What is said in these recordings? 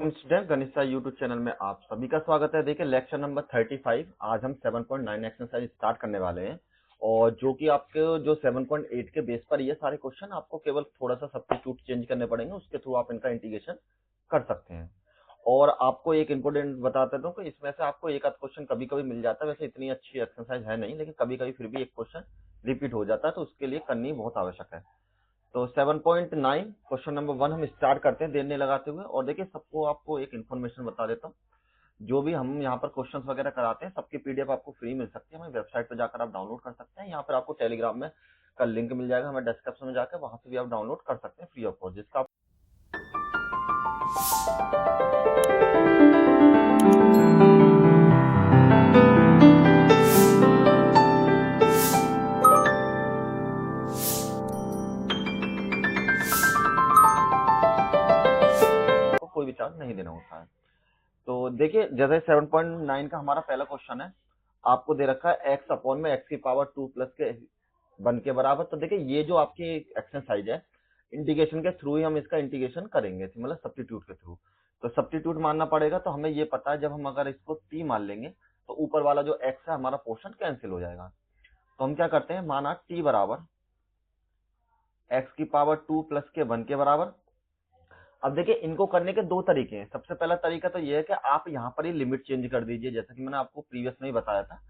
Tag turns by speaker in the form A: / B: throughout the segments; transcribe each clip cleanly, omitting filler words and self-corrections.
A: Student गणित Sai YouTube channel में आप सभी का स्वागत है। देखिए लेक्चर नंबर 35 आज हम 7.9 एक्सरसाइज स्टार्ट करने वाले हैं और जो कि आपके जो 7.8 के बेस पर ये सारे क्वेश्चन आपको केवल थोड़ा सा सब्स्टिट्यूट चेंज करने पड़ेंगे, उसके थ्रू आप इनका इंटीग्रेशन कर सकते हैं। और आपको एक इंपॉर्टेंट बताते हूँ कि इसमें से आपको एक आध क्वेश्चन कभी कभी मिल जाता है। वैसे इतनी अच्छी एक्सरसाइज है नहीं, लेकिन कभी कभी फिर भी एक क्वेश्चन रिपीट हो जाता है, तो उसके लिए करनी बहुत आवश्यक है। तो 7.9 क्वेश्चन नंबर 1 हम स्टार्ट करते हैं देर नहीं लगाते हुए। और देखिए सबको आपको एक इन्फॉर्मेशन बता देता हूँ, जो भी हम यहाँ पर क्वेश्चंस वगैरह कराते हैं सबकी पीडीएफ आपको फ्री मिल सकती है। हमारी वेबसाइट पर जाकर आप डाउनलोड कर सकते हैं। यहाँ पर आपको टेलीग्राम में का लिंक मिल जाएगा, हमें डिस्क्रिप्शन में जाकर वहां से भी आप डाउनलोड कर सकते हैं फ्री ऑफ कॉस्ट, जिसका आपको कोई भी चार्ज नहीं देना होता है। तो देखिए जैसे 7.9 का हमारा पहला क्वेश्चन है, आपको दे रखा है x अपॉन में x की पावर 2 प्लस के 1 के बराबर। तो देखिए ये जो आपकी एक्सरसाइज है, इंटीग्रेशन के थ्रू ही हम इसका इंटीग्रेशन करेंगे, मतलब सब्स्टिट्यूट के थ्रू। तो सब्स्टिट्यूट मानना पड़ेगा, तो हमें ये पता है जब हम अगर इसको t मान लेंगे तो ऊपर वाला जो x है हमारा पोर्शन कैंसिल हो जाएगा। तो हम क्या करते हैं, माना t बराबर x की पावर 2 प्लस के 1 के बराबर। अब देखिए इनको करने के दो तरीके हैं। सबसे पहला तरीका तो ये है कि आप यहाँ पर ही लिमिट चेंज कर दीजिए, जैसा कि मैंने आपको प्रीवियस में ही बताया था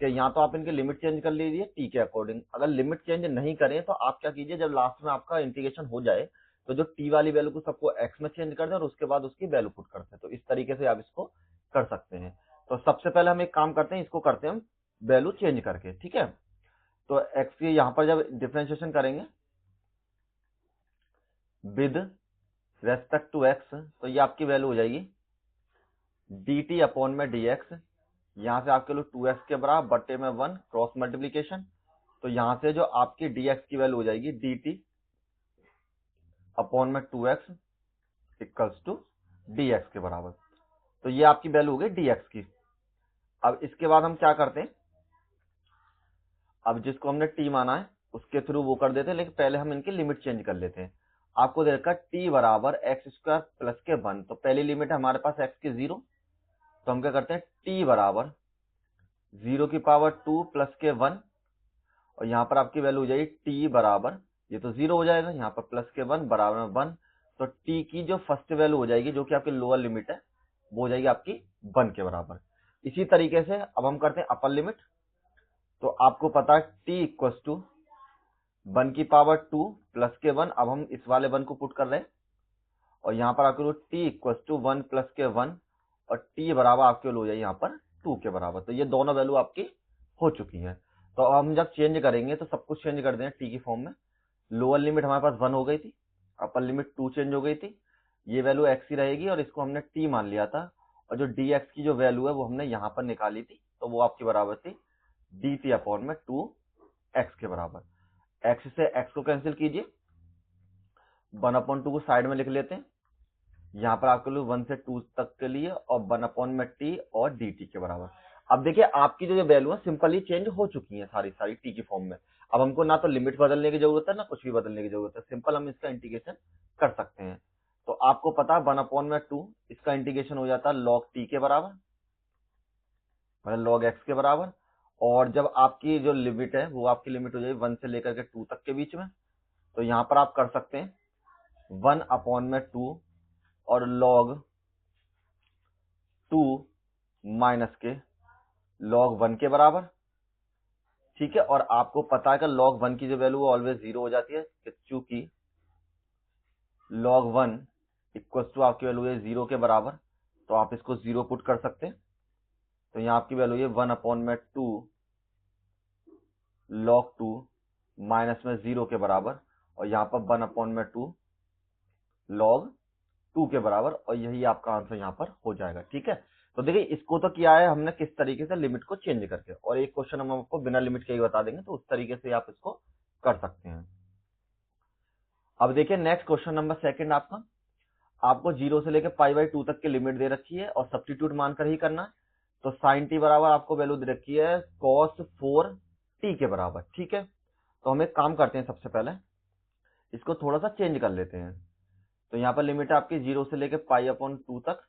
A: कि यहाँ तो आप इनके लिमिट चेंज कर लीजिए टी के अकॉर्डिंग। अगर लिमिट चेंज नहीं करें तो आप क्या कीजिए, जब लास्ट में आपका इंटीग्रेशन हो जाए तो जो टी वाली वैल्यू को सबको एक्स में चेंज कर दें और उसके बाद उसकी वैल्यू पुट करते हैं। तो इस तरीके से आप इसको कर सकते हैं। तो सबसे पहले हम एक काम करते हैं, इसको करते हैं हम वैल्यू चेंज करके, ठीक है। तो एक्स की यहाँ पर जब डिफ्रेंशिएशन करेंगे विद रेस्पेक्ट टू एक्स, तो ये आपकी वैल्यू हो जाएगी डी टी अपॉन में डी एक्स। यहाँ से आपके लोग 2x के बराबर बटे में 1 क्रॉस मल्टीप्लीकेशन। तो यहाँ से जो आपकी dx की वैल्यू हो जाएगी dt अपॉन में 2x इक्वल्स टू dx के बराबर। तो ये आपकी वैल्यू हो गई dx की। अब इसके बाद हम क्या करते हैं, अब जिसको हमने t माना है उसके थ्रू वो कर देते हैं, लेकिन पहले हम इनकी लिमिट चेंज कर लेते हैं। आपको दे रखा t बराबर एक्स स्क्वायर प्लस के 1। तो पहली लिमिट है हमारे पास x की 0, तो हम क्या करते हैं t बराबर 0 की पावर 2 प्लस के 1, और यहाँ पर आपकी वैल्यू हो जाएगी t बराबर, ये तो 0 हो जाएगा, यहाँ पर प्लस के 1 बराबर में 1। तो t की जो फर्स्ट वैल्यू हो जाएगी जो कि आपकी लोअर लिमिट है वो हो जाएगी आपकी 1 के बराबर। इसी तरीके से अब हम करते हैं अपर लिमिट। तो आपको पता है t इक्वल टू 1 की पावर 2 प्लस के 1। अब हम इस वाले 1 को पुट कर रहे हैं और यहाँ पर आपके t इक्वल टू 1 प्लस के 1 और t बराबर आपके हो जाएगी यहाँ पर 2 के बराबर। तो ये दोनों वैल्यू आपकी हो चुकी है। तो हम जब चेंज करेंगे तो सब कुछ चेंज कर दें टी की फॉर्म में। लोअर लिमिट हमारे पास 1 हो गई थी, अपर लिमिट 2 चेंज हो गई थी, ये वैल्यू x ही रहेगी और इसको हमने t मान लिया था। और जो dx की जो वैल्यू है वो हमने यहाँ पर निकाली थी, तो वो आपकी बराबर थी dt अपॉन में 2x के बराबर। x से x को कैंसिल कीजिए, 1/2 को साइड में लिख लेते हैं। यहाँ पर आपके लिए 1 से 2 तक के लिए और 1 अपॉन में t और dt के बराबर। अब देखिए आपकी जो वैल्यू है सिंपली चेंज हो चुकी है सारी सारी t की फॉर्म में। अब हमको ना तो लिमिट बदलने की जरूरत है ना कुछ भी बदलने की जरूरत है, सिंपल हम इसका इंटीग्रेशन कर सकते हैं। तो आपको पता है 1 अपॉन में 2, इसका इंटीग्रेशन हो जाता है log t के बराबर, मतलब log x के बराबर। और जब आपकी जो लिमिट है वो आपकी लिमिट हो जाएगी 1 से लेकर के 2 तक के बीच में, तो यहाँ पर आप कर सकते हैं 1 अपॉन में 2 और log 2 माइनस के log 1 के बराबर, ठीक है। और आपको पता है कि log 1 की जो वैल्यू है ऑलवेज 0 हो जाती है, चूंकि log 1 इक्वल टू आपकी वैल्यू है 0 के बराबर, तो आप इसको 0 पुट कर सकते हैं। तो यहाँ आपकी वैल्यू है 1 अपॉन में 2 log 2 माइनस में 0 के बराबर, और यहाँ पर 1 अपॉन में 2 log 2 के बराबर, और यही आपका आंसर यहाँ पर हो जाएगा, ठीक है। तो देखिए इसको तो किया है हमने किस तरीके से, लिमिट को चेंज करके, और एक क्वेश्चन हम आपको बिना लिमिट के ही बता देंगे, तो उस तरीके से आप इसको कर सकते हैं। अब देखिए नेक्स्ट क्वेश्चन नंबर सेकंड आपको 0 से लेकर π/2 तक की लिमिट दे रखी है और सब्स्टिट्यूट मानकर ही करना है। तो sin t बराबर आपको वैल्यू दे रखी है cos 4t के बराबर, ठीक है। तो हम एक काम करते हैं, सबसे पहले इसको थोड़ा सा चेंज कर लेते हैं। तो यहाँ पर लिमिट है आपकी 0 से लेके π/2 तक।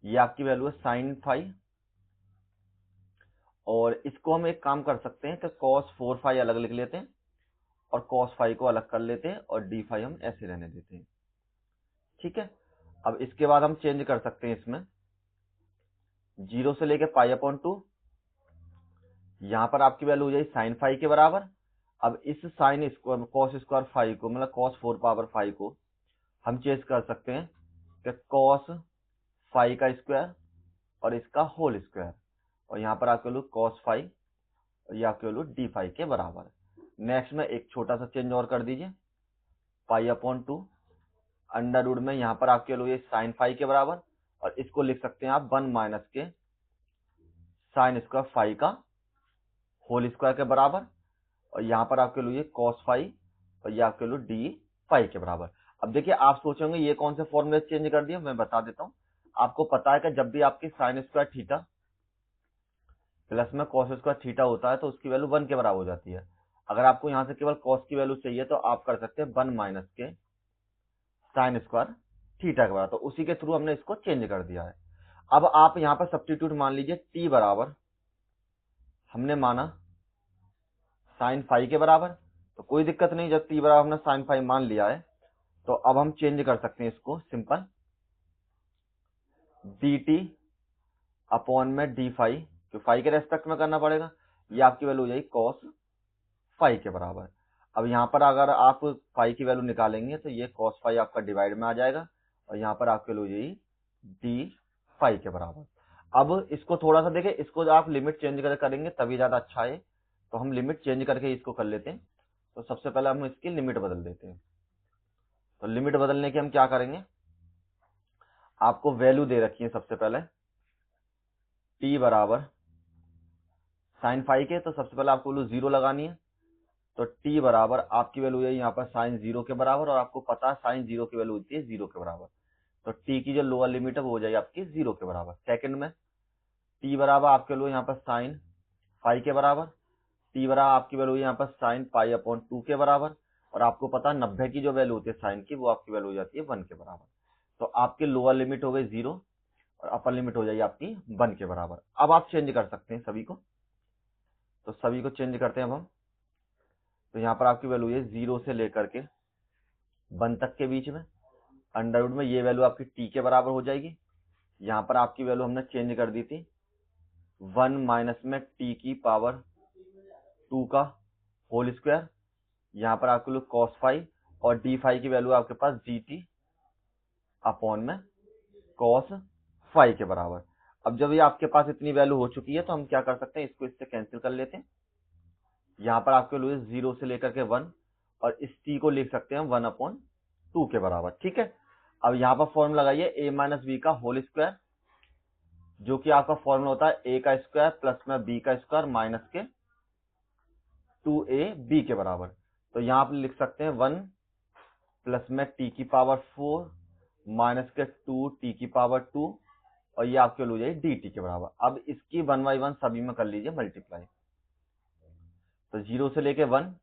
A: ये आपकी वैल्यू है sin फाई। और इसको हम एक काम कर सकते हैं कि cos 4 फाई अलग लिख लेते हैं और cos फाई को अलग कर लेते हैं और d फाई हम ऐसे रहने देते हैं। ठीक है, अब इसके बाद हम चेंज कर सकते हैं इसमें 0 से लेके π/2। यहां पर आपकी वैल्यू हो जाएगी साइन फाई के बराबर। अब इस sine square cos square phi को, मतलब cos 4 पावर फाई को हम चेंज कर सकते हैं कि cos फाई का स्क्वायर और इसका होल स्क्वायर, और यहाँ पर आपके लोग cos फाई और ये आपके लोग डी फाई के बराबर। नेक्स्ट में एक छोटा सा चेंज और कर दीजिए, π/2 अंडर रूट में यहाँ पर आपके लोग ये साइन फाई के बराबर, और इसको लिख सकते हैं आप 1 माइनस के साइन स्क्वायर फाई का होल स्क्वायर के बराबर, और यहाँ पर आपके लिए cos फाई और ये आपके लिए डी फाई के बराबर। अब देखिए आप सोचेंगे ये कौन से फॉर्मूले चेंज कर दिए, मैं बता देता हूँ। आपको पता है कि जब भी आपकी साइन स्क्वायर थीटा प्लस में cos स्क्वायर थीटा होता है तो उसकी वैल्यू 1 के बराबर हो जाती है। अगर आपको यहाँ से केवल cos की वैल्यू चाहिए तो आप कर सकते हैं 1 माइनस के साइन स्क्वायर थीटा के बराबर। तो उसी के थ्रू हमने इसको चेंज कर दिया है। अब आप यहाँ पर सब्स्टिट्यूट मान लीजिए t बराबर हमने माना साइन फाई के बराबर, तो कोई दिक्कत नहीं, जब t बराबर हमने साइन फाई मान लिया है तो अब हम चेंज कर सकते हैं इसको सिंपल dt अपॉन में डी फाई, तो फाई के रेस्पेक्ट में करना पड़ेगा। ये आपकी वैल्यू हो जाएगी cos फाई के बराबर। अब यहाँ पर अगर आप फाई की वैल्यू निकालेंगे तो ये cos फाई आपका डिवाइड में आ जाएगा और यहाँ पर आपके हो जाएगी डी फाई के बराबर। अब इसको थोड़ा सा देखें, इसको आप लिमिट चेंज करेंगे तभी ज्यादा अच्छा है, तो हम लिमिट चेंज करके इसको कर लेते हैं। तो सबसे पहले हम इसकी लिमिट बदल देते हैं। तो लिमिट बदलने के हम क्या करेंगे, आपको वैल्यू दे रखी है सबसे पहले t बराबर साइन फाई के, तो सबसे पहले आपको वैल्यू 0 लगानी है। तो t बराबर आपकी वैल्यू है यहाँ पर साइन 0 के बराबर, और आपको पता है साइन 0 की वैल्यू होती है 0 के बराबर। तो t की जो लोअर लिमिट है वो हो जाएगी आपकी 0 के बराबर। सेकंड में t बराबर आपके लिए यहाँ पर साइन फाई के बराबर, t बराबर आपकी वैल्यू यहाँ पर साइन π/2 के बराबर, और आपको पता है 90 की जो वैल्यू होती है साइन की वो आपकी वैल्यू हो जाती है 1 के बराबर। तो आपकी लोअर लिमिट हो गई 0 और अपर लिमिट हो जाएगी आपकी 1 के बराबर। अब आप चेंज कर सकते हैं सभी को, तो सभी को चेंज करते हैं अब हम। तो यहाँ पर आपकी वैल्यू है 0 से लेकर के 1 तक के बीच में, अंडर रूट में ये वैल्यू आपकी t के बराबर हो जाएगी। यहाँ पर आपकी वैल्यू हमने चेंज कर दी थी 1 माइनस में t की पावर 2 का होल स्क्वायर, यहाँ पर आपके लिए cos फाई और डी फाई की वैल्यू आपके पास dt अपॉन में cos फाई के बराबर। अब जब ये आपके पास इतनी वैल्यू हो चुकी है तो हम क्या कर सकते हैं, इसको इससे कैंसिल कर लेते हैं। यहाँ पर आपके लिए 0 से लेकर के 1, और इस t को लिख सकते हैं 1/2 के बराबर। ठीक है, अब यहाँ पर फॉर्मूला लगाइए a माइनस बी का होल स्क्वायर, जो कि आपका फॉर्मूला होता है a का स्क्वायर प्लस में b का स्क्वायर माइनस के 2ab के बराबर। तो यहाँ आप लिख सकते हैं 1 प्लस में t की पावर 4 माइनस के 2t की पावर 2, और ये आपके हो जाएगी dt के बराबर। अब इसकी 1/1 सभी में कर लीजिए मल्टीप्लाई। तो 0 से लेके 1,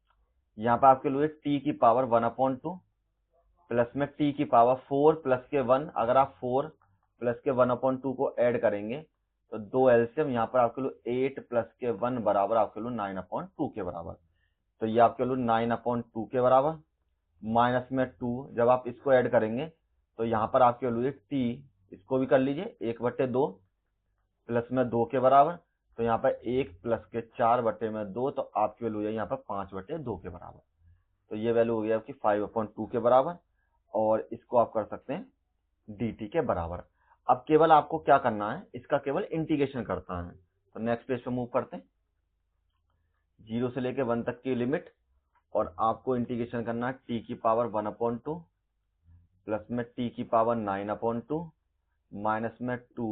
A: यहाँ पर आपके लिए t की पावर 1/2 प्लस में t की पावर 4 प्लस के 1, अगर आप 4 प्लस के 1/2 को ऐड करेंगे तो 2 एलसीएम, यहाँ पर आपके लिए 8 प्लस के 1 बराबर आपके लिए 9/2 के बराबर। तो ये आपके लिए 9/2 के बराबर, माइनस में 2, जब आप इसको ऐड करेंगे तो यहाँ पर आपके लिए t, इसको भी कर लीजिए 1/2 प्लस में 2 के बराबर, तो यहाँ पर 1 प्लस के 4/2, तो आपकी वैल्यू है यहाँ पर 5/2 के बराबर। तो ये वैल्यू हो गई आपकी 5/2 के बराबर, और इसको आप कर सकते हैं dt के बराबर। अब केवल आपको क्या करना है, इसका केवल इंटीग्रेशन करता है। तो नेक्स्ट पेज पे मूव करते हैं, 0 से लेके 1 तक की लिमिट, और आपको इंटीग्रेशन करना है t की पावर 1/2 प्लस में t की पावर 9/2 माइनस में 2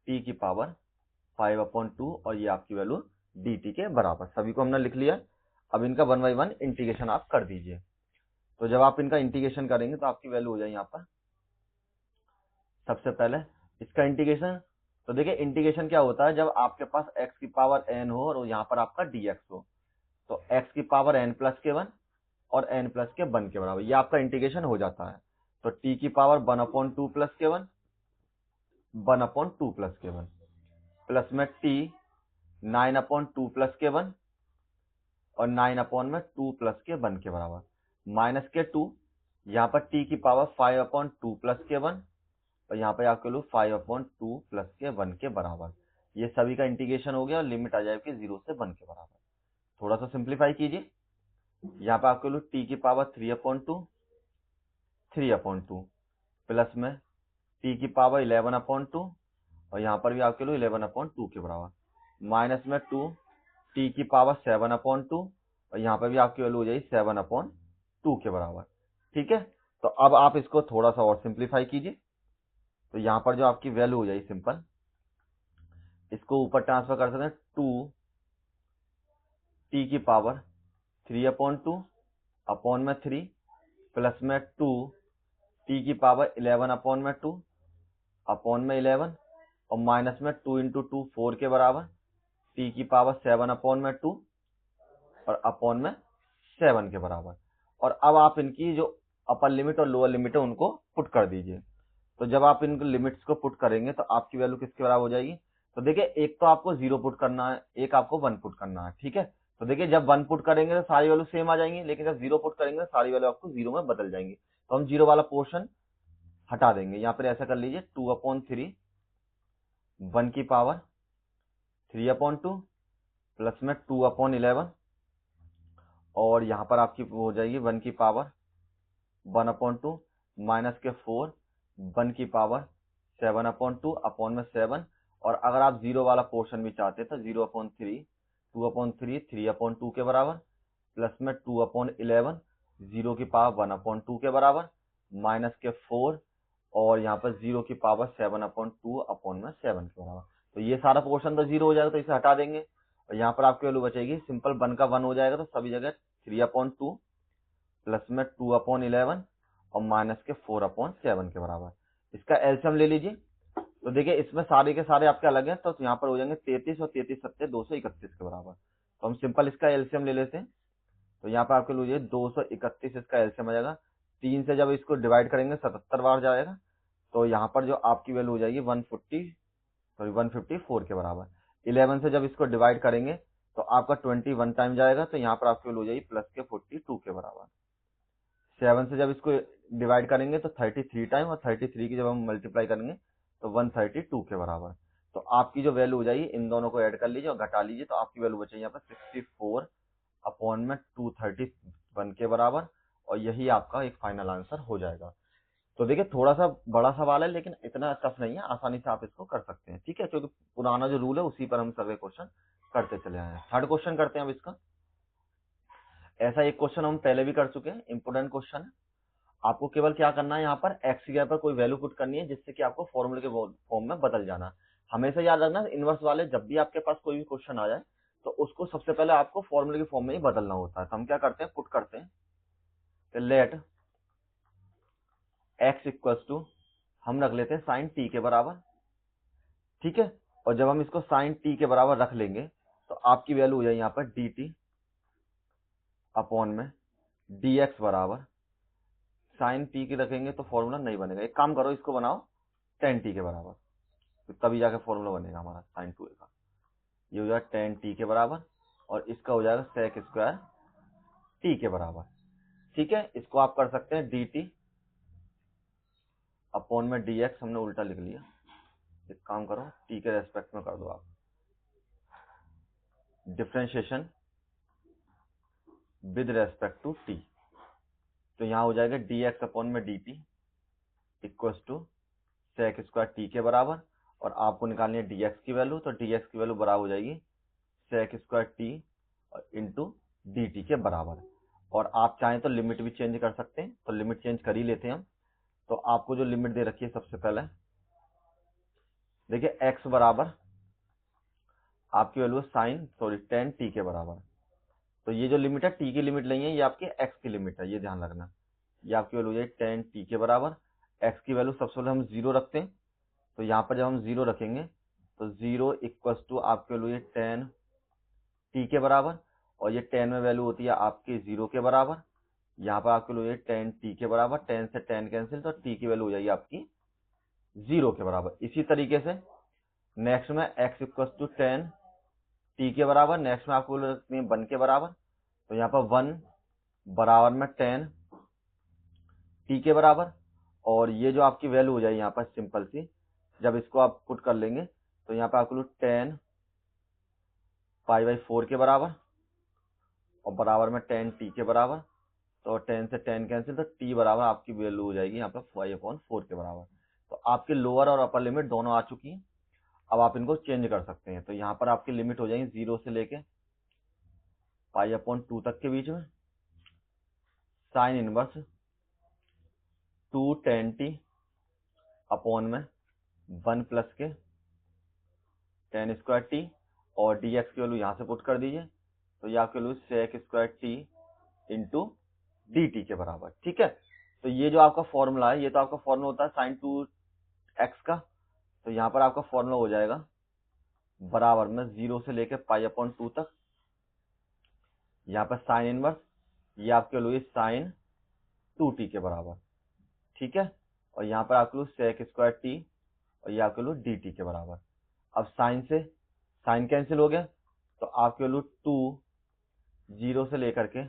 A: t की पावर 5/2, और ये आपकी वैल्यू dt के बराबर। सभी को हमने लिख लिया। अब इनका 1/1 इंटीग्रेशन आप कर दीजिए। तो जब आप इनका इंटीग्रेशन करेंगे तो आपकी वैल्यू हो जाए यहाँ पर सबसे पहले इसका इंटीग्रेशन। तो देखिए इंटीग्रेशन क्या होता है, जब आपके पास x की पावर n हो और यहाँ पर आपका dx हो, तो x की पावर n प्लस के 1 और n प्लस के 1 के बराबर, ये आपका इंटीग्रेशन हो जाता है। तो टी की power 1/2 plus k1, 1/2 plus k1 plus में टी 9/2 प्लस k1 और 9/2 प्लस k1 के बराबर माइनस k2, यहाँ पर टी की पावर 5/2 प्लस k1 और यहाँ पर आपके लोग 5/2 प्लस k1 के बराबर। ये सभी का इंटीग्रेशन हो गया और लिमिट आ जाएगी 0 से 1 के बराबर। थोड़ा सा सिंप्लीफाई कीजिए, यहाँ पर आपके लोग टी की पावर 3/2 प्लस में टी की पावर 11/2 और यहाँ पर भी आपके लोग 11/2 के बराबर माइनस में 2 टी की पावर 7/2 और यहाँ पर भी आपकी वैल्यू हो जाएगी 7/2 के बराबर। ठीक है, तो अब आप इसको थोड़ा सा और सिंप्लीफाई कीजिए, तो यहाँ पर जो आपकी वैल्यू हो जाएगी सिंपल, इसको ऊपर ट्रांसफर कर सकते हैं 2 टी की पावर 3/2 अपॉन में 3 प्लस में 2 टी की पावर 11/2 अपॉन में 11 और माइनस में 2 इंटू 2 4 के बराबर टी की पावर 7/2 और अपॉन में 7 के बराबर। और अब आप इनकी जो अपर लिमिट और लोअर लिमिट है उनको पुट कर दीजिए। तो जब आप इन लिमिट्स को पुट करेंगे तो आपकी वैल्यू किसके बराबर हो जाएगी? तो देखिए, एक तो आपको 0 पुट करना है, एक आपको 1 पुट करना है। ठीक है, तो देखिए जब 1 पुट करेंगे तो सारी वैल्यू सेम आ जाएंगी, लेकिन जब 0 पुट करेंगे तो सारी वैल्यू आपको 0 में बदल जाएंगी। तो हम 0 वाला पोर्शन हटा देंगे। यहाँ पर ऐसा कर लीजिए 2/3 1 की पावर 3/2 प्लस में 2/11 और यहाँ पर आपकी हो जाएगी 1 की पावर 1/2 माइनस के 4 1 की पावर 7/2 अपॉन में 7 और अगर आप 0 वाला पोर्शन भी चाहते तो 0/3 2/3 3/2 के बराबर प्लस में 2/11 0 की पावर 1/2 के बराबर माइनस के 4 और यहाँ पर 0 की पावर 7/2 अपॉन में 7 के बराबर। तो ये सारा पोर्शन तो 0 हो जाएगा, तो इसे हटा देंगे और यहाँ पर आपकी वैल्यू बचेगी सिंपल 1 का 1 हो जाएगा, तो सभी जगह 3/2 प्लस में 2/11 और माइनस के 4/7 के बराबर। इसका एलसीएम ले लीजिए, तो देखिए इसमें सारे के सारे आपके अलग हैं, तो यहाँ पर हो जाएंगे 33 और 33 सत्ते 231 के बराबर। तो हम सिंपल इसका एलसीएम ले लेते हैं, तो यहाँ पर आपके लीजिए 231 इसका एलसीएम आ जाएगा। 3 से जब इसको डिवाइड करेंगे 77 बार जाएगा, तो यहाँ पर जो आपकी वैल्यू हो जाएगी 154 के बराबर। 11 से जब इसको डिवाइड करेंगे तो आपका 21 टाइम जाएगा, तो यहाँ पर आपकी वैल्यू हो जाएगी प्लस के 42 के बराबर। 7 से जब इसको डिवाइड करेंगे तो 33 टाइम और 33 की जब हम मल्टीप्लाई करेंगे तो 132 के बराबर। तो आपकी जो वैल्यू हो जाएगी, इन दोनों को ऐड कर लीजिए और घटा लीजिए, तो आपकी वैल्यू बचेगी यहाँ पर 64 अपॉन में 231 के बराबर और यही आपका एक फाइनल आंसर हो जाएगा। तो देखिए थोड़ा सा बड़ा सवाल है, लेकिन इतना टफ नहीं है, आसानी से आप इसको कर सकते हैं। ठीक है, क्योंकि पुराना जो रूल है उसी पर हम सर्वे क्वेश्चन करते चले आए हैं। थर्ड क्वेश्चन करते हैं अब इसका। ऐसा एक क्वेश्चन हम पहले भी कर चुके हैं, इंपोर्टेंट क्वेश्चन है। आपको केवल क्या करना है, यहाँ पर एक्स की जगह पर कोई वैल्यू पुट करनी है जिससे कि आपको फॉर्मूले के फॉर्म में बदल जाना। हमेशा याद रखना, इनवर्स वाले जब भी आपके पास कोई भी क्वेश्चन आ जाए तो उसको सबसे पहले आपको फॉर्मूले के फॉर्म में ही बदलना होता है। तो हम क्या करते हैं, पुट करते हैं लेट एक्स इक्वल्स टू, हम रख लेते हैं साइन टी के बराबर। ठीक है, और जब हम इसको साइन टी के बराबर रख लेंगे तो आपकी वैल्यू हो जाए यहाँ पर डी टी अपॉन में डी एक्स बराबर साइन टी की रखेंगे तो फॉर्मूला नहीं बनेगा। एक काम करो, इसको बनाओ टेन टी के बराबर, तो तभी जाके फॉर्मूला बनेगा हमारा साइन 2a का। ये हो जाएगा टेन टी के बराबर और इसका हो जाएगा सेक स्क्वायर टी के बराबर। ठीक है, इसको आप कर सकते हैं डी टी अपॉन में डी एक्स, हमने उल्टा लिख लिया। एक काम करो, टी के रेस्पेक्ट में कर दो आप differentiation with respect to T. तो यहाँ हो जाएगा डी एक्स अपॉन में D T equal to sec square T के बराबर और आपको निकालनी है डी एक्स की वैल्यू, तो डी एक्स की वैल्यू बराबर हो जाएगी sec square T into D T के बराबर। और आप चाहें तो लिमिट भी चेंज कर सकते हैं, तो लिमिट चेंज कर ही लेते हैं हम। तो आपको जो लिमिट दे रखी है सबसे पहले देखिए x बराबर आपकी वैल्यू साइन टेन टी के बराबर। तो ये जो लिमिट है टी की लिमिट नहीं है, ये आपकी x की लिमिट है, ये ध्यान रखना। ये आपकी वैल्यू है टेन टी के बराबर। x की वैल्यू सबसे पहले हम 0 रखते हैं, तो यहाँ पर जब हम 0 रखेंगे तो 0 इक्वल्स टू आपकी वैल्यू है टेन टी के बराबर और ये 10 में वैल्यू होती है आपकी 0 के बराबर। यहाँ पर आपकी वैल्यू हो जाएगी टेन टी के बराबर, 10 से 10 कैंसिल, तो टी की वैल्यू हो जाएगी आपकी 0 के बराबर। इसी तरीके से नेक्स्ट में x इक्वल टू 10 टी के बराबर, नेक्स्ट में आपको वैल्यू रखनी है 1 के बराबर, तो यहाँ पर 1 बराबर में 10 टी के बराबर, और ये जो आपकी वैल्यू हो जाएगी यहाँ पर सिंपल सी, जब इसको आप पुट कर लेंगे तो यहाँ पर आपको 10 पाई बाई 4 के बराबर और बराबर में 10 टी के बराबर, तो 10 से 10 कैंसिल, तो टी बराबर आपकी वैल्यू हो जाएगी यहाँ पर 5/4 के बराबर। तो आपकी लोअर और अपर लिमिट दोनों आ चुकी हैं। अब आप इनको चेंज कर सकते हैं। तो यहाँ पर आपकी लिमिट हो जाएगी 0 से लेके π/2 तक के बीच में, sine inverse 2 tan t upon में 1 प्लस के tan स्क्वायर टी, और dx की वैल्यू यहाँ से पुट कर दीजिए, तो ये आपकी value sec square T into D T के बराबर। ठीक है, तो ये जो आपका फॉर्मूला है, ये तो आपका फॉर्मूला होता है साइन 2x का, तो यहाँ पर आपका फॉर्मूला हो जाएगा बराबर में 0 से लेके π/2 तक, यहाँ पर साइन इनवर्स, ये आपके वैल्यू साइन 2t के बराबर। ठीक है, और यहाँ पर आपके वैल्यू sec स्क्वायर टी, और ये आपके वैल्यू dt के बराबर। अब साइन से साइन कैंसिल हो गया, तो आपके वैल्यू 2 0 से लेकर के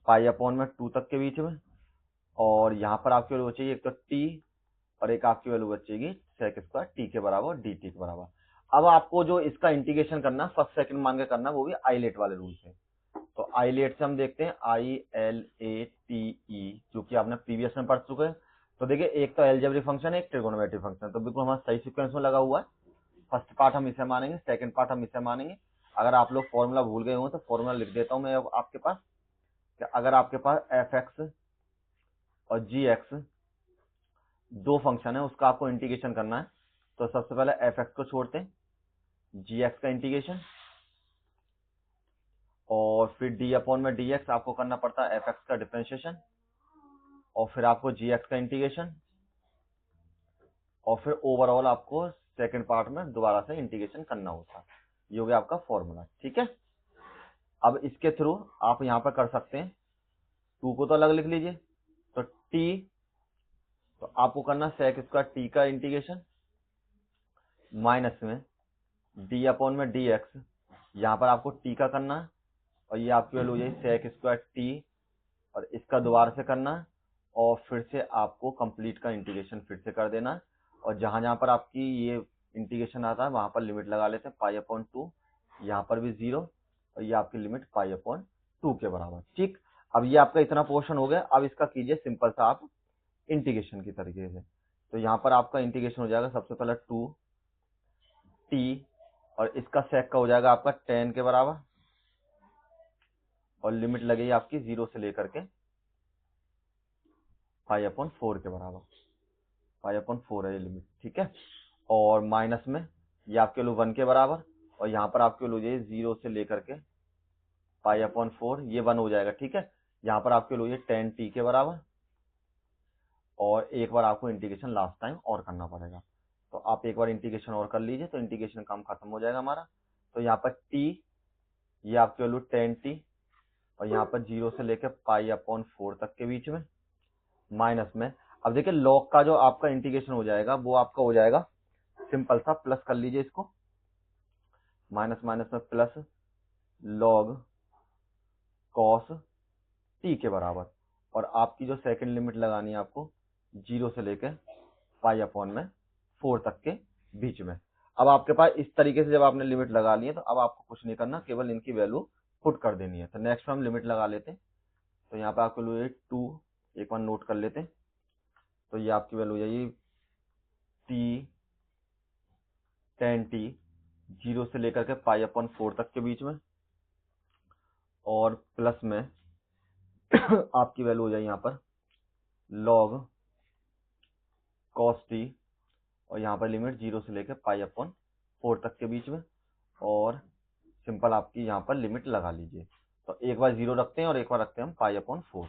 A: π/2 तक के बीच में, और यहाँ पर आपकी वैल्यू बचेगी एक तो t और एक आपकी वैल्यू बचेगी sec स्क्वायर टी के बराबर dt के बराबर। अब आपको जो इसका इंटीग्रेशन करना फर्स्ट सेकंड मान के करना, वो भी आइलेट वाले रूल से। तो आइलेट से हम देखते हैं ILATE, जो कि आपने प्रीवियस में पढ़ चुके हैं। तो देखिए, एक तो अलजेब्रिक फंक्शन है, एक ट्रिगोनोमेट्रिक फंक्शन, तो बिल्कुल हमारा सही सीक्वेंस में लगा हुआ है। फर्स्ट पार्ट हम इसे मानेंगे, सेकंड पार्ट हम इसे मानेंगे। अगर आप लोग फॉर्मूला भूल गए हो तो फॉर्मूला लिख देता हूं मैं अब आपके पास, कि अगर आपके पास fx और gx दो फंक्शन है, उसका आपको इंटीग्रेशन करना है, तो सबसे पहले fx को छोड़ते हैं, gx का इंटीग्रेशन, और फिर d अपॉन में dx आपको करना पड़ता है fx का डिफरेंशिएशन, और फिर आपको gx का इंटीग्रेशन, और फिर ओवरऑल आपको सेकंड पार्ट में दोबारा से इंटीग्रेशन करना होता है। ये हो गया आपका फॉर्मूला। ठीक है, अब इसके थ्रू आप यहाँ पर कर सकते हैं, 2 को तो अलग लिख लीजिए, तो t, तो आपको करना sec स्क्वायर टी का इंटीग्रेशन माइनस में d अपॉन में dx, यहाँ पर आपको t का करना है, और ये आपकी वैल्यू हो जाएगी sec स्क्वायर टी, और इसका दोबारा से करना है, और फिर से आपको कंप्लीट का इंटीग्रेशन फिर से कर देना है, और जहां जहां पर आपकी ये इंटीग्रेशन आता है वहां पर लिमिट लगा लेते हैं π/2, यहाँ पर भी 0, और ये आपकी लिमिट π/2 के बराबर। ठीक, अब ये आपका इतना पोर्शन हो गया। अब इसका कीजिए सिंपल सा आप इंटीग्रेशन की तरीके से। तो यहाँ पर आपका इंटीग्रेशन हो जाएगा सबसे पहले 2t, और इसका सेक का हो जाएगा आपका 10 के बराबर, और लिमिट लगेगी आपकी 0 से लेकर के π/4 के बराबर, π/4 है ये लिमिट। ठीक है, और माइनस में ये आपके वैल्यू 1 के बराबर, और यहाँ पर आपके वैल्यू ये 0 से लेकर के π/4, ये 1 हो जाएगा। ठीक है, यहाँ पर आपके वैल्यू 10t के बराबर, और एक बार आपको इंटीग्रेशन लास्ट टाइम और करना पड़ेगा। तो आप एक बार इंटीग्रेशन और कर लीजिए, तो इंटीग्रेशन काम खत्म हो जाएगा हमारा। तो यहाँ पर t, ये आपकी वैल्यू 10t, और यहाँ पर 0 से लेकर π/4 तक के बीच में, माइनस में, अब देखिए लॉग का जो आपका इंटीग्रेशन हो जाएगा वो आपका हो जाएगा सिंपल सा, प्लस कर लीजिए इसको, माइनस माइनस में प्लस लॉग कॉस टी के बराबर, और आपकी जो सेकंड लिमिट लगानी है आपको 0 से लेकर π/4 तक के बीच में। अब आपके पास इस तरीके से जब आपने लिमिट लगा ली है, तो अब आपको कुछ नहीं करना, केवल इनकी वैल्यू पुट कर देनी है। तो नेक्स्ट हम लिमिट लगा लेते हैं। तो यहाँ पे आपको वैल्यू 2, एक बार नोट कर लेते हैं। तो ये आपकी वैल्यू जाएगी t 10t 0 से लेकर के π/4 तक के बीच में, और प्लस में आपकी वैल्यू हो जाएगी यहाँ पर log cos t, और यहाँ पर लिमिट 0 से लेकर π/4 तक के बीच में, और सिंपल आपकी यहाँ पर लिमिट लगा लीजिए। तो एक बार 0 रखते हैं और एक बार रखते हैं हम π/4।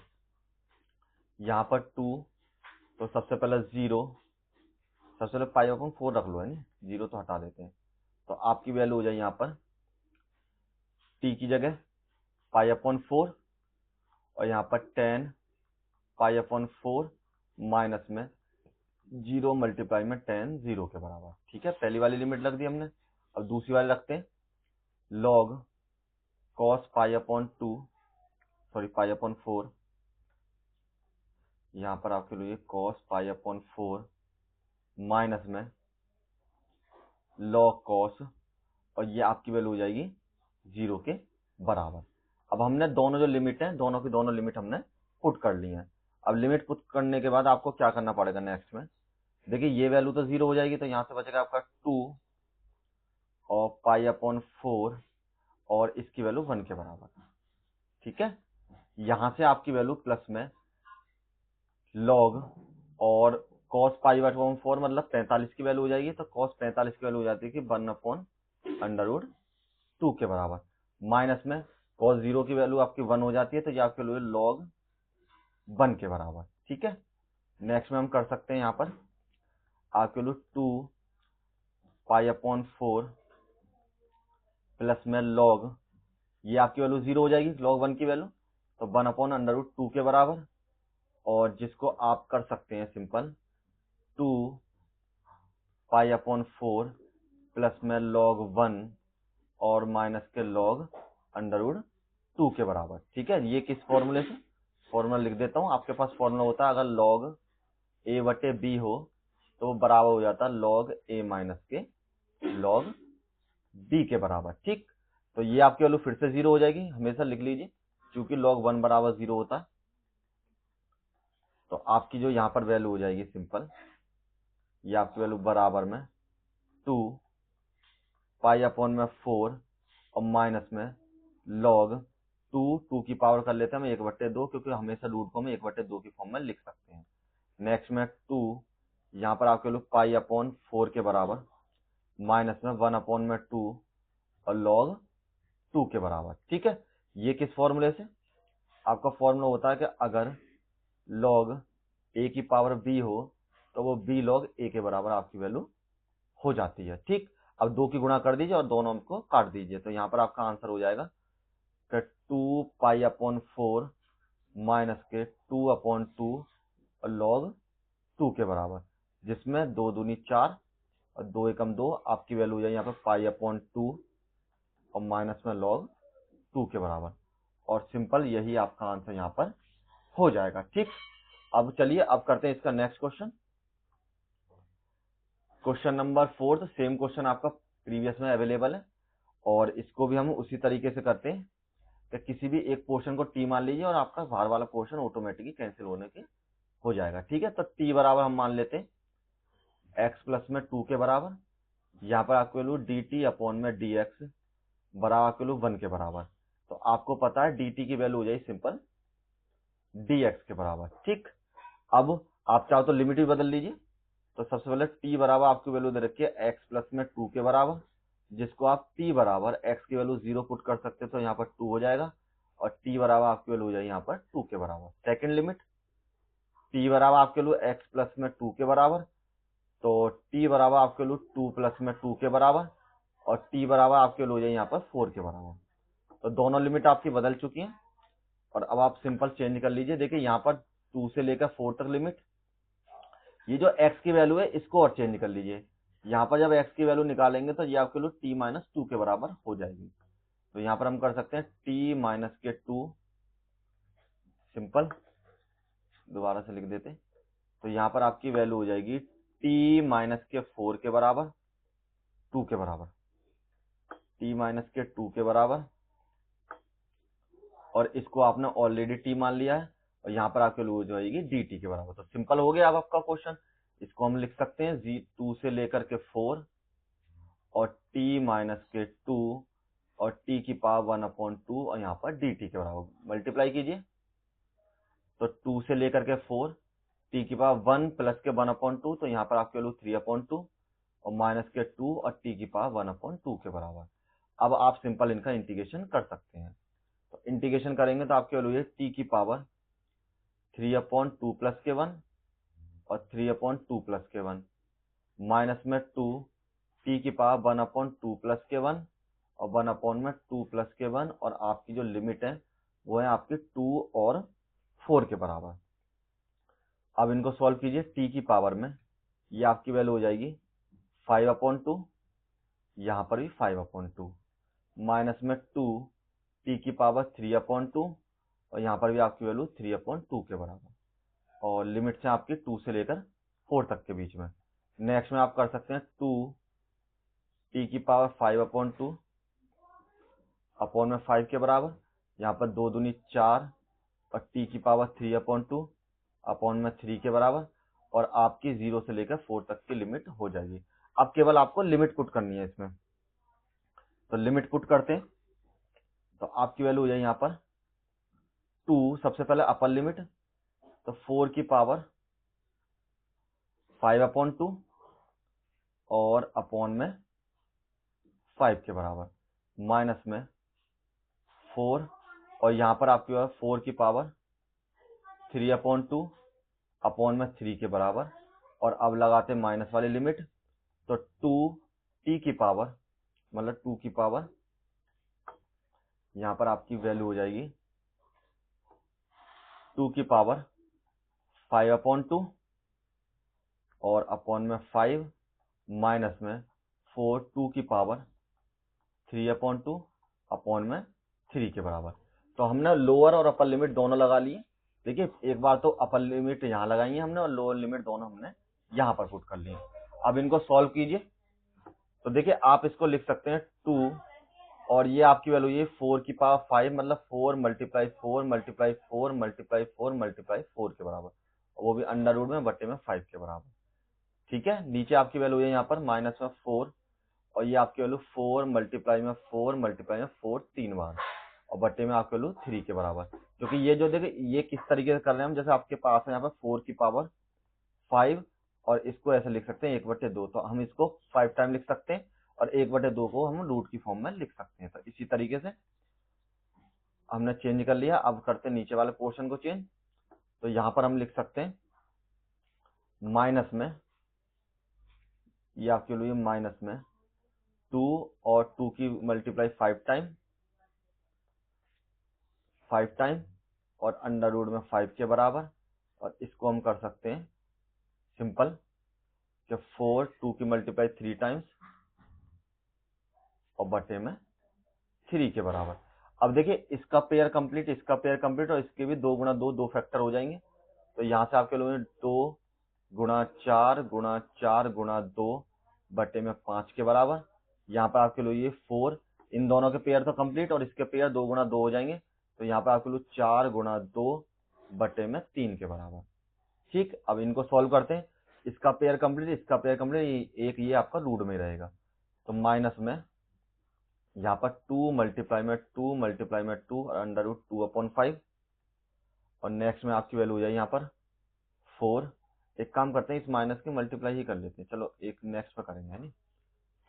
A: यहाँ पर 2, तो सबसे पहले 0, सबसे पहले π/4 रख लो, है ना, 0 तो हटा देते हैं। तो आपकी वैल्यू हो जाए यहाँ पर t की जगह π/4, और यहाँ पर 10 पाई अपॉन 4 माइनस में 0 मल्टीप्लाई में 10 0 के बराबर। ठीक है, पहली वाली लिमिट रख दी हमने। अब दूसरी वाली रखते हैं, log cos pi upon 2 sorry pi upon 4, यहाँ पर आपके लिए कॉस पाई अपॉन 4 माइनस में लॉग कॉस, और ये आपकी वैल्यू हो जाएगी 0 के बराबर। अब हमने दोनों जो लिमिट है, दोनों की दोनों लिमिट हमने पुट कर ली है। अब लिमिट पुट करने के बाद आपको क्या करना पड़ेगा नेक्स्ट में, देखिए ये वैल्यू तो 0 हो जाएगी, तो यहाँ से बचेगा आपका 2 और पाई अपॉन 4 और इसकी वैल्यू 1 के बराबर। ठीक है, यहां से आपकी वैल्यू प्लस में लॉग और कॉस पाई अपॉन 4 मतलब 45 की वैल्यू हो जाएगी, तो कॉस 45 की वैल्यू हो जाती है कि 1 अपॉन अंडर रूट 2 के बराबर, माइनस में कॉस 0 की वैल्यू आपकी 1 हो जाती है, तो ये आपकी वैल्यू लॉग 1 के बराबर। ठीक है, नेक्स्ट में हम कर सकते हैं यहाँ पर आपकी वैल्यू 2 पाई अपॉन 4 प्लस में लॉग, ये आपकी वैल्यू 0 हो जाएगी लॉग 1 की वैल्यू, तो 1 अपॉन अंडर रूट 2 के बराबर, और जिसको आप कर सकते हैं सिंपल 2 पाई अपॉन 4 प्लस में लॉग 1 और माइनस के लॉग अंडर रूट 2 के बराबर। ठीक है, ये किस फॉर्मूले से, फॉर्मूला लिख देता हूं। आपके पास फॉर्मूला होता है अगर लॉग a बटे b हो तो वो बराबर हो जाता है लॉग a माइनस के लॉग b के बराबर। ठीक, तो ये आपकी वैल्यू फिर से 0 हो जाएगी, हमेशा लिख लीजिए, क्योंकि लॉग 1 बराबर 0 होता है। तो आपकी जो यहाँ पर वैल्यू हो जाएगी सिंपल, ये आपकी वैल्यू बराबर में 2 पाई अपॉन में 4 और माइनस में लॉग 2 की पावर कर लेते हैं हम 1/2, क्योंकि हमेशा रूट को हम 1/2 की फॉर्म में लिख सकते हैं। नेक्स्ट में 2 यहाँ पर आपके लोग पाई अपॉन 4 के बराबर माइनस में 1 अपॉन में 2 और लॉग 2 के बराबर। ठीक है, ये किस फॉर्मूले से, आपका फॉर्मूला होता है कि अगर लॉग a की पावर b हो तो वो b लॉग a के बराबर आपकी वैल्यू हो जाती है। ठीक, अब 2 की गुणा कर दीजिए और दोनों को काट दीजिए, तो यहाँ पर आपका आंसर हो जाएगा कि 2 पाई अपॉन 4 माइनस के 2 अपॉन 2 और लॉग 2 के बराबर, जिसमें 2 दूनी 4 और 2 एकम 2, आपकी वैल्यू हो जाए यहाँ पर पाई अपॉन 2 और माइनस में लॉग 2 के बराबर, और सिंपल यही आपका आंसर यहाँ पर हो जाएगा। ठीक, अब चलिए अब करते हैं इसका नेक्स्ट क्वेश्चन, क्वेश्चन नंबर 4। तो सेम क्वेश्चन आपका प्रीवियस में अवेलेबल है, और इसको भी हम उसी तरीके से करते हैं कि किसी भी एक पोर्शन को टी मान लीजिए और आपका बाहर वाला पोर्शन ऑटोमेटिकली कैंसिल होने के हो जाएगा। ठीक है, तो टी बराबर हम मान लेते हैं एक्स प्लस में 2 के बराबर, यहाँ पर आपको वैल्यू डी टी अपॉन में डी एक्स बराबर आपको वैल्यू 1 के बराबर। तो आपको पता है डी टी की वैल्यू हो जाएगी सिंपल डी एक्स के बराबर। ठीक, अब आप चाहो तो लिमिट भी बदल लीजिए, तो सबसे पहले t बराबर आपकी वैल्यू दे रखी है x प्लस में 2 के बराबर, जिसको आप t बराबर x की वैल्यू 0 पुट कर सकते हो, तो यहाँ पर 2 हो जाएगा, और t बराबर आपकी वैल्यू हो जाएगी यहाँ पर 2 के बराबर। सेकंड लिमिट t बराबर आपके वैल्यू x प्लस में 2 के बराबर, तो t बराबर आपके वैल्यू 2 प्लस में 2 के बराबर, और t बराबर आपके वैल्यू हो जाएगी यहाँ पर 4 के बराबर। तो दोनों लिमिट आपकी बदल चुकी हैं, और अब आप सिंपल चेंज कर लीजिए। देखिए यहाँ पर 2 से लेकर 4 तक लिमिट, ये जो x की वैल्यू है इसको और चेंज कर लीजिए, यहाँ पर जब x की वैल्यू निकालेंगे तो ये आपके लिए t माइनस 2 के बराबर हो जाएगी। तो यहाँ पर हम कर सकते हैं t माइनस के 2, सिंपल दोबारा से लिख देते, तो यहाँ पर आपकी वैल्यू हो जाएगी t माइनस के 4 के बराबर 2 के बराबर, t माइनस के 2 के बराबर, और इसको आपने ऑलरेडी t मान लिया है, और यहाँ पर आपके वैल्यू हो जाएगी dt के बराबर। तो सिंपल हो गया अब आपका क्वेश्चन, इसको हम लिख सकते हैं 2 से लेकर के 4 और t माइनस के 2 और t की पावर 1 अपॉन 2 और यहाँ पर dt के बराबर मल्टीप्लाई कीजिए, तो 2 से लेकर के 4 t की पावर 1 प्लस के 1 अपॉन 2, तो यहाँ पर आपके वैल्यू 3 अपॉन 2 और माइनस के 2 और t की पावर 1 अपॉन 2 के बराबर। अब आप सिंपल इनका इंटीग्रेशन कर सकते हैं, तो इंटीग्रेशन करेंगे तो आपके वैल्यू है t की पावर 3 अपॉन 2 प्लस के 1 और 3 अपॉन 2 प्लस के 1 माइनस में 2 t की पावर 1 अपॉन 2 प्लस के 1 और 1 अपॉन में 2 प्लस के 1, और आपकी जो लिमिट है वो है आपके 2 और 4 के बराबर। अब इनको सॉल्व कीजिए t की पावर में, ये आपकी वैल्यू हो जाएगी 5/2, यहाँ पर भी 5/2, माइनस में 2 t की पावर 3/2, और यहाँ पर भी आपकी वैल्यू 3/2 के बराबर, और लिमिट से आपकी 2 से लेकर 4 तक के बीच में। नेक्स्ट में आप कर सकते हैं 2 t की पावर 5/2 अपॉन में 5 के बराबर, यहाँ पर 2 दूनी 4 और t की पावर 3/2 अपॉन में 3 के बराबर, और आपकी 0 से लेकर 4 तक की लिमिट हो जाएगी। अब केवल आपको लिमिट पुट करनी है इसमें, तो लिमिट पुट करते हैं, तो आपकी वैल्यू हो जाए यहाँ पर 2, सबसे पहले अपर लिमिट, तो 4 की पावर 5/2 और अपॉन में 5 के बराबर, माइनस में 4, और यहाँ पर आपकी 4 की पावर 3/2 अपॉन में 3 के बराबर, और अब लगाते माइनस वाली लिमिट, तो 2 t की पावर, मतलब 2 की पावर, यहाँ पर आपकी वैल्यू हो जाएगी 2 की पावर 5/2 और अपॉन में 5 माइनस में 4 2 की पावर 3/2 अपॉन में 3 के बराबर। तो हमने लोअर और अपर लिमिट दोनों लगा लिए। देखिए एक बार तो अपर लिमिट यहाँ लगाई है हमने और लोअर लिमिट दोनों हमने यहाँ पर पुट कर लिए। अब इनको सॉल्व कीजिए, तो देखिए आप इसको लिख सकते हैं 2, और ये आपकी वैल्यू ये 4 की पावर 5, मतलब 4 मल्टीप्लाई 4 मल्टीप्लाई 4 मल्टीप्लाई 4 मल्टीप्लाई 4 के बराबर, वो भी अंडर रूट में बटे में 5 के बराबर। ठीक है, नीचे आपकी वैल्यू है यहाँ पर माइनस में 4, और ये आपकी वैल्यू 4 मल्टीप्लाई में 4 मल्टीप्लाई में 4 3 बार, और बटे में आपकी वैल्यू 3 के बराबर। क्योंकि ये जो देखिए ये किस तरीके से कर रहे हैं हम, जैसे आपके पास है यहाँ पर 4 की पावर 5, और इसको ऐसे लिख सकते हैं 1/2, तो हम इसको 5 टाइम लिख सकते हैं, और 1/2 को हम रूट की फॉर्म में लिख सकते हैं। तो इसी तरीके से हमने चेंज कर लिया। अब करते हैं नीचे वाले पोर्शन को चेंज, तो यहाँ पर हम लिख सकते हैं माइनस में, ये आपके लिए माइनस में 2 और 2 की मल्टीप्लाई 5 टाइम और अंडर रूट में 5 के बराबर, और इसको हम कर सकते हैं सिंपल कि 4 2 की मल्टीप्लाई 3 टाइम्स और बटे में 3 के बराबर। अब देखिए इसका पेयर कंप्लीट, इसका पेयर कंप्लीट, और इसके भी 2 गुणा 2 2 फैक्टर हो जाएंगे। तो यहाँ से आपके लोग 2 गुणा 4 गुणा 4 गुणा 2 बटे में 5 के बराबर। यहाँ पर आपके लोग ये 4, इन दोनों के पेयर तो कंप्लीट, और इसके पेयर 2 गुणा 2 हो जाएंगे। तो यहाँ पर आपके लोग 4 गुणा 2 बटे में 3 के बराबर। ठीक, अब इनको सॉल्व करते हैं, इसका पेयर कंप्लीट, इसका पेयर कंप्लीट, एक ये आपका रूट में रहेगा। तो माइनस में यहाँ पर 2 मल्टीप्लाई में 2 मल्टीप्लाई में 2 और अंडर रूट 2/5, और नेक्स्ट में आपकी वैल्यू हो जाए यहाँ पर 4। एक काम करते हैं, इस माइनस की मल्टीप्लाई ही कर लेते हैं, चलो एक नेक्स्ट पे करेंगे, है नहीं।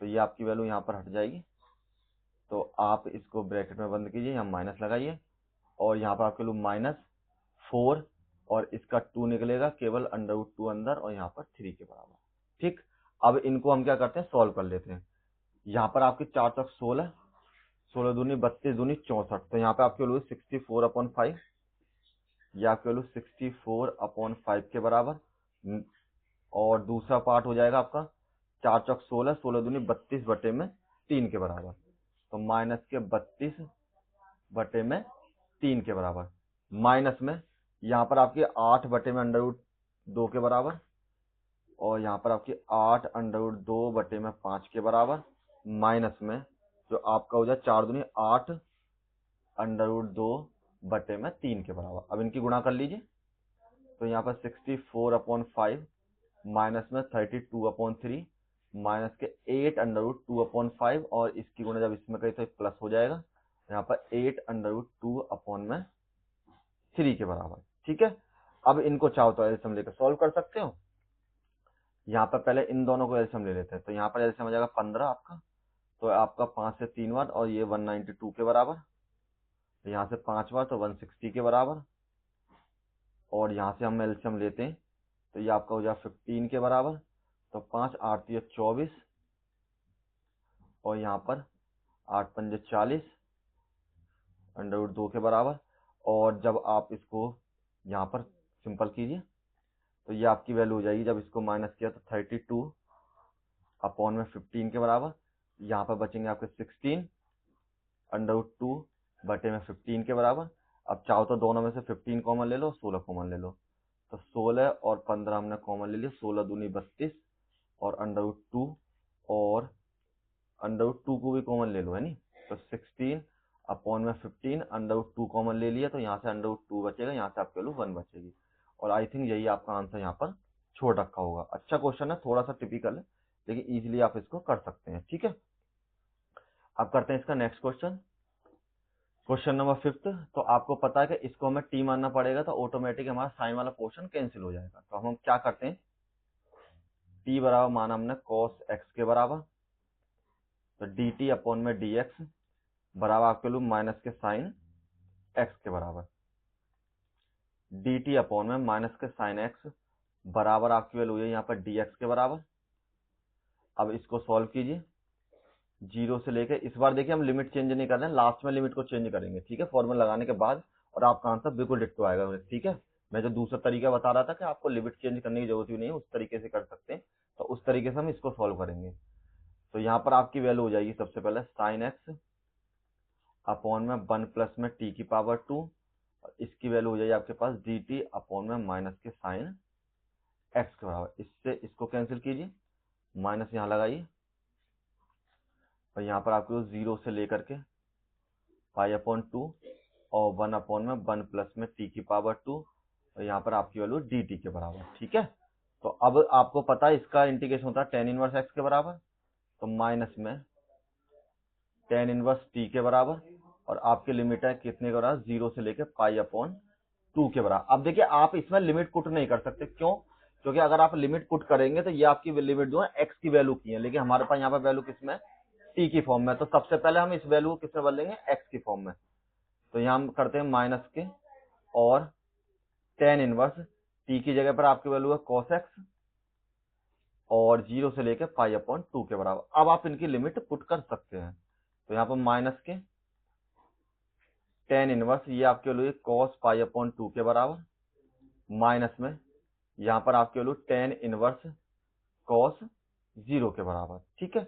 A: तो ये आपकी वैल्यू यहाँ पर हट जाएगी, तो आप इसको ब्रैकेट में बंद कीजिए, यहाँ माइनस लगाइए, और यहाँ पर आपके वैल्यू -4, और इसका 2 निकलेगा केवल अंडर रूट 2 अंदर, और यहाँ पर 3 के बराबर। ठीक, अब इनको हम क्या करते हैं, सॉल्व कर लेते हैं। यहाँ पर आपके 4 चौक 16, 16 दूनी 32 दूनी 64, तो यहाँ पे आपकी वैल्यू 64/5, या आपकी वैल्यू 64/5 के बराबर। और दूसरा पार्ट हो जाएगा आपका 4 चौक 16, 16 दूनी 32 बटे में 3 के बराबर, तो माइनस के 32 बटे में 3 के बराबर, माइनस में यहाँ पर आपके 8 बटे में अंडर रूट 2 के बराबर, और यहाँ पर आपकी 8 अंडर रूट 2 बटे में 5 के बराबर, माइनस में जो आपका हो जाए 4 दूनी 8 अंडर रूट 2 बटे में 3 के बराबर। अब इनकी गुणा कर लीजिए, तो यहाँ पर 64/5 माइनस में 32/3 माइनस के 8 अंडर रूट 2/5, और इसकी गुणा जब इसमें करी तो प्लस हो जाएगा, यहाँ पर 8 अंडर रूट 2/3 के बराबर। ठीक है, अब इनको चाहो तो एलसीएम लेकर सॉल्व कर सकते हो। यहाँ पर पहले इन दोनों को एलसीएम ले लेते हैं, तो यहाँ पर एलसीएम हो जाएगा 15 आपका, तो आपका 5 से 3 बार, और ये 192 के बराबर, यहाँ से 5 बार तो 160 के बराबर, और यहाँ से हम एलसीएम लेते हैं, तो ये आपका हो जाए 15 के बराबर, तो 5 8 24, और यहाँ पर 8 5 40 अंडर रूट 2 के बराबर, और जब आप इसको यहाँ पर सिंपल कीजिए तो ये आपकी वैल्यू हो जाएगी, जब इसको माइनस किया तो 32 अपॉन में 15 के बराबर। यहाँ पर बचेंगे आपके 16 √2 बटे में 15 के बराबर। अब चाहो तो दोनों में से 15 कॉमन ले लो, 16 कॉमन ले लो, तो 16 और 15 हमने कॉमन ले लिया, 16 दूनी 32 और √2 और √2 को भी कॉमन ले लो, है नी, तो 16 अपॉन में 15 √2 कॉमन ले लिया, तो यहाँ से √2 बचेगा, यहाँ से आपके वैल्यू 1 बचेगी। और आई थिंक यही आपका आंसर यहाँ पर छोड़ रखा होगा। अच्छा क्वेश्चन है, थोड़ा सा टिपिकल है, लेकिन इजीली आप इसको कर सकते हैं। ठीक है, अब करते हैं इसका नेक्स्ट क्वेश्चन, क्वेश्चन नंबर 5। तो आपको पता है कि इसको हमें टी मानना पड़ेगा, तो ऑटोमेटिक हमारा साइन वाला पोर्शन कैंसिल हो जाएगा। तो हम क्या करते हैं, टी बराबर माना हमने cos x के बराबर, तो डी टी अपॉन में डी एक्स बराबर आपके लोग माइनस के साइन x के बराबर, डी टी अपॉन में माइनस के साइन x बराबर आपकी वैल्यू है यहाँ पर dx के बराबर। अब इसको सॉल्व कीजिए, 0 से लेके, इस बार देखिए हम लिमिट चेंज नहीं कर रहे हैं, लास्ट में लिमिट को चेंज करेंगे। ठीक है, फॉर्मूला लगाने के बाद, और आपका आंसर बिल्कुल डिट्टो आएगा। ठीक है, मैं जो दूसरा तरीका बता रहा था कि आपको लिमिट चेंज करने की जरूरत ही नहीं है, उस तरीके से कर सकते हैं, तो उस तरीके से हम इसको सॉल्व करेंगे। तो यहाँ पर आपकी वैल्यू हो जाएगी सबसे पहले साइन एक्स अपॉन में 1 प्लस में टी की पावर 2, और इसकी वैल्यू हो जाएगी आपके पास डी टी अपॉन में माइनस के साइन एक्स के बराबर। इससे इसको कैंसिल कीजिए, माइनस यहाँ लगाइए, और यहाँ पर आपको 0 से लेकर के पाई अपॉन 2 और 1 अपॉन में 1 प्लस में टी की पावर 2, और यहाँ पर आपकी वैल्यू डी टी के बराबर। ठीक है, तो अब आपको पता है इसका इंटीग्रेशन होता है tan इनवर्स एक्स के बराबर, तो माइनस में tan इनवर्स टी के बराबर, और आपकी लिमिट है कितने के बराबर, 0 से लेकर पाई अपॉन 2 के बराबर। अब देखिए आप इसमें लिमिट पुट नहीं कर सकते, क्यों, क्योंकि अगर आप लिमिट पुट करेंगे तो ये आपकी लिमिट जो है एक्स की वैल्यू की है, लेकिन हमारे पास यहाँ पर वैल्यू किसमें, टी की फॉर्म में। तो सबसे पहले हम इस वैल्यू को किसमें बदलेंगे, एक्स की फॉर्म में। तो यहाँ हम करते हैं माइनस के, और tan इनवर्स टी की जगह पर आपकी वैल्यू है cos x, और 0 से लेकर पाई अपॉन 2 के बराबर। अब आप इनकी लिमिट पुट कर सकते हैं, तो यहाँ पर माइनस के tan इनवर्स, ये आपके वैल्यू cos पाई अपॉन 2 के बराबर, माइनस में यहाँ पर आपके वैल्यू tan इनवर्स cos 0 के बराबर। ठीक है,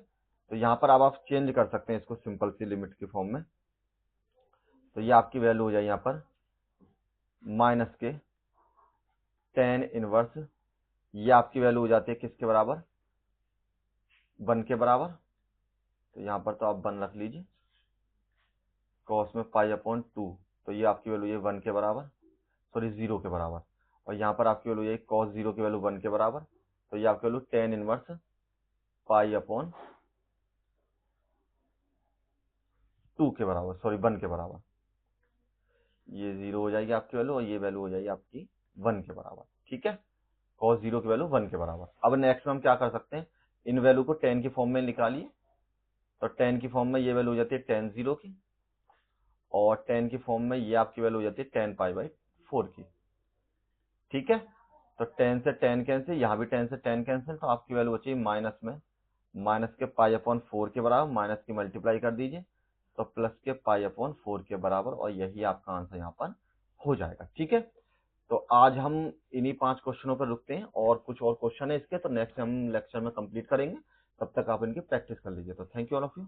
A: तो यहाँ पर अब आप चेंज कर सकते हैं इसको सिंपल सी लिमिट की फॉर्म में। तो ये आपकी वैल्यू हो जाए यहाँ पर माइनस के tan इनवर्स, ये आपकी वैल्यू हो जाती है किसके बराबर, 1 के बराबर। तो यहाँ पर तो आप 1 रख लीजिए, cos में पाई अपॉन 2, तो ये आपकी वैल्यू है 1 के बराबर, सॉरी 0 के बराबर। और यहाँ पर आपकी वैल्यू है cos 0 की वैल्यू 1 के बराबर, तो ये आपकी value tan inverse pi upon 2 के बराबर, सॉरी 1 के बराबर। ये 0 हो जाएगी आपकी वैल्यू, और ये वैल्यू हो जाएगी आपकी 1 के बराबर। ठीक है, cos 0 की वैल्यू 1 के बराबर। अब नेक्स्ट में हम क्या कर सकते हैं, इन वैल्यू को tan की फॉर्म में निकालिए, तो tan की फॉर्म में ये वैल्यू हो जाती है tan 0 की, और tan की फॉर्म में ये आपकी वैल्यू हो जाती है tan पाई बाई 4 की। ठीक है, तो tan से tan कैंसिल, यहाँ भी tan से tan कैंसिल, तो आपकी वैल्यू बची माइनस में माइनस के पाई अपॉन 4 के बराबर, माइनस की मल्टीप्लाई कर दीजिए, तो प्लस के पाई अपॉन 4 के बराबर, और यही आपका आंसर यहाँ पर हो जाएगा। ठीक है, तो आज हम इन्हीं 5 क्वेश्चनों पर रुकते हैं, और कुछ और क्वेश्चन है इसके, तो नेक्स्ट हम लेक्चर में कंप्लीट करेंगे। तब तक आप इनकी प्रैक्टिस कर लीजिए। तो thank you all of you.